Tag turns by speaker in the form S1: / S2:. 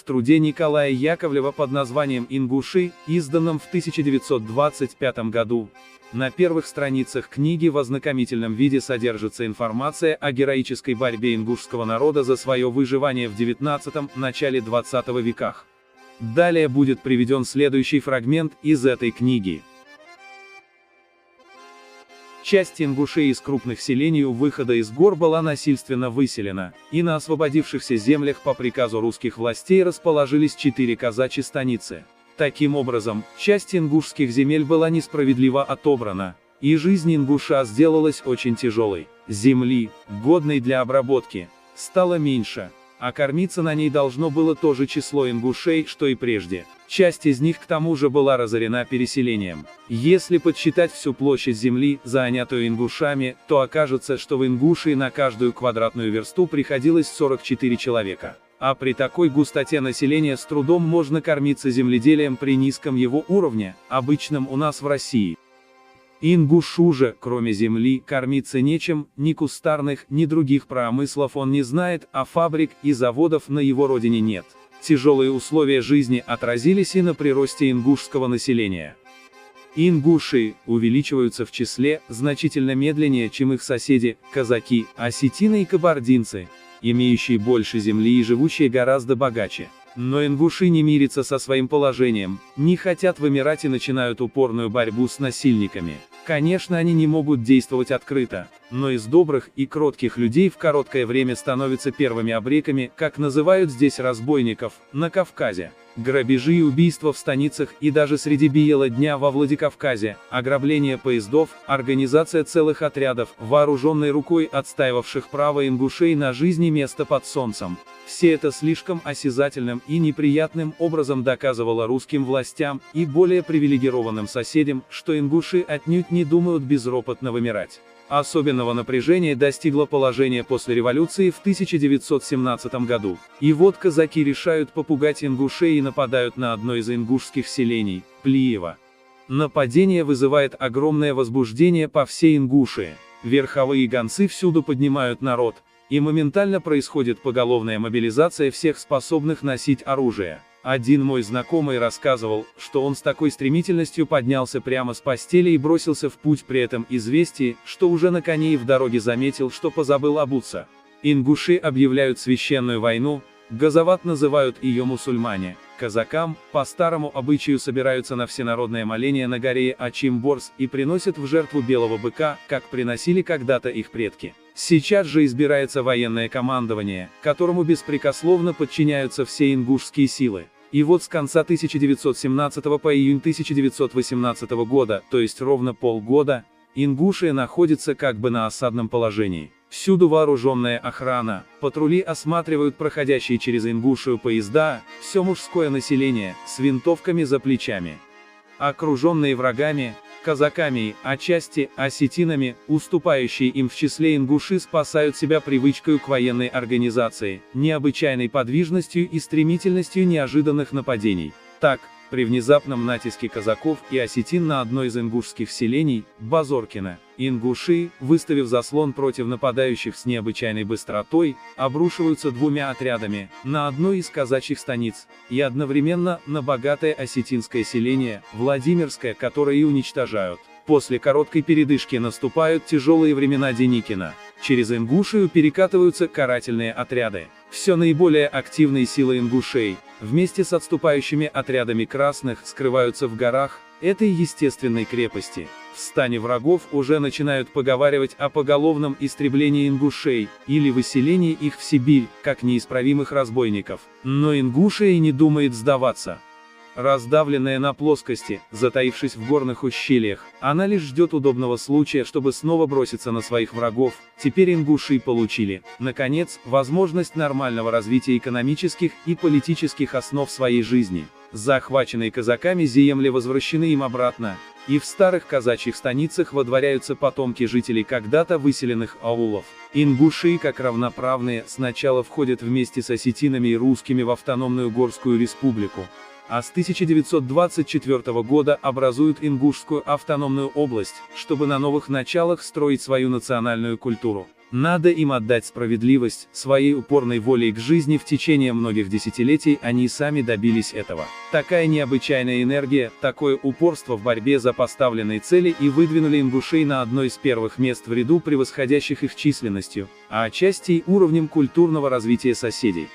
S1: в труде Николая Яковлева под названием «Ингуши», изданном в 1925 году. На первых страницах книги в ознакомительном виде содержится информация о героической борьбе ингушского народа за свое выживание в XIX – начале XX веках. Далее будет приведен следующий фрагмент из этой книги. Часть ингушей из крупных селений у выхода из гор была насильственно выселена, и на освободившихся землях по приказу русских властей расположились 4 казачьи станицы. Таким образом, часть ингушских земель была несправедливо отобрана, и жизнь ингуша сделалась очень тяжелой. Земли, годной для обработки, стало меньше, а кормиться на ней должно было то же число ингушей, что и прежде. Часть из них к тому же была разорена переселением. Если подсчитать всю площадь земли, занятую ингушами, то окажется, что в Ингушии на каждую квадратную версту приходилось 44 человека. А при такой густоте населения с трудом можно кормиться земледелием при низком его уровне, обычном у нас в России. Ингушу же, кроме земли, кормиться нечем, ни кустарных, ни других промыслов он не знает, а фабрик и заводов на его родине нет. Тяжелые условия жизни отразились и на приросте ингушского населения. Ингуши увеличиваются в числе значительно медленнее, чем их соседи, казаки, осетины и кабардинцы, имеющие больше земли и живущие гораздо богаче. Но ингуши не мирятся со своим положением, не хотят вымирать и начинают упорную борьбу с насильниками. Конечно, они не могут действовать открыто, но из добрых и кротких людей в короткое время становятся первыми абреками, как называют здесь разбойников, на Кавказе. Грабежи и убийства в станицах и даже среди бела дня во Владикавказе, ограбление поездов, организация целых отрядов, вооруженной рукой отстаивавших право ингушей на жизнь и место под солнцем. Все это слишком осязательным и неприятным образом доказывало русским властям и более привилегированным соседям, что ингуши отнюдь не думают безропотно вымирать. Особенного напряжения достигло положение после революции в 1917 году. И вот казаки решают попугать ингушей и нападают на одно из ингушских селений – Плиево. Нападение вызывает огромное возбуждение по всей Ингушии. Верховые гонцы всюду поднимают народ, и моментально происходит поголовная мобилизация всех способных носить оружие. Один мой знакомый рассказывал, что он с такой стремительностью поднялся прямо с постели и бросился в путь, при этом известие, что уже на коне и в дороге заметил, что позабыл обуться. Ингуши объявляют священную войну, газават называют ее мусульмане. Казакам, по старому обычаю, собираются на всенародное моление на горе Ачимборс и приносят в жертву белого быка, как приносили когда-то их предки. Сейчас же избирается военное командование, которому беспрекословно подчиняются все ингушские силы. И вот с конца 1917 по июнь 1918 года, то есть ровно полгода, Ингушия находится как бы на осадном положении. Всюду вооруженная охрана, патрули осматривают проходящие через Ингушию поезда, все мужское население, с винтовками за плечами. Окруженные врагами, казаками и, отчасти, осетинами, уступающие им в числе ингуши спасают себя привычкой к военной организации, необычайной подвижностью и стремительностью неожиданных нападений. Так, при внезапном натиске казаков и осетин на одно из ингушских селений, Базоркино, ингуши, выставив заслон против нападающих с необычайной быстротой, обрушиваются двумя отрядами на одну из казачьих станиц, и одновременно на богатое осетинское селение, Владимирское, которое и уничтожают. После короткой передышки наступают тяжелые времена Деникина. Через Ингушию перекатываются карательные отряды. Все наиболее активные силы ингушей, вместе с отступающими отрядами красных, скрываются в горах этой естественной крепости. В стане врагов уже начинают поговаривать о поголовном истреблении ингушей, или выселении их в Сибирь, как неисправимых разбойников. Но Ингушия и не думает сдаваться. Раздавленная на плоскости, затаившись в горных ущельях, она лишь ждет удобного случая, чтобы снова броситься на своих врагов. Теперь ингуши получили, наконец, возможность нормального развития экономических и политических основ своей жизни. Захваченные казаками земли возвращены им обратно, и в старых казачьих станицах водворяются потомки жителей когда-то выселенных аулов. Ингуши, как равноправные, сначала входят вместе с осетинами и русскими в автономную Горскую республику, а с 1924 года образуют Ингушскую автономную область, чтобы на новых началах строить свою национальную культуру. Надо им отдать справедливость, своей упорной волей к жизни в течение многих десятилетий они сами добились этого. Такая необычайная энергия, такое упорство в борьбе за поставленные цели и выдвинули ингушей на одно из первых мест в ряду превосходящих их численностью, а отчасти и уровнем культурного развития соседей.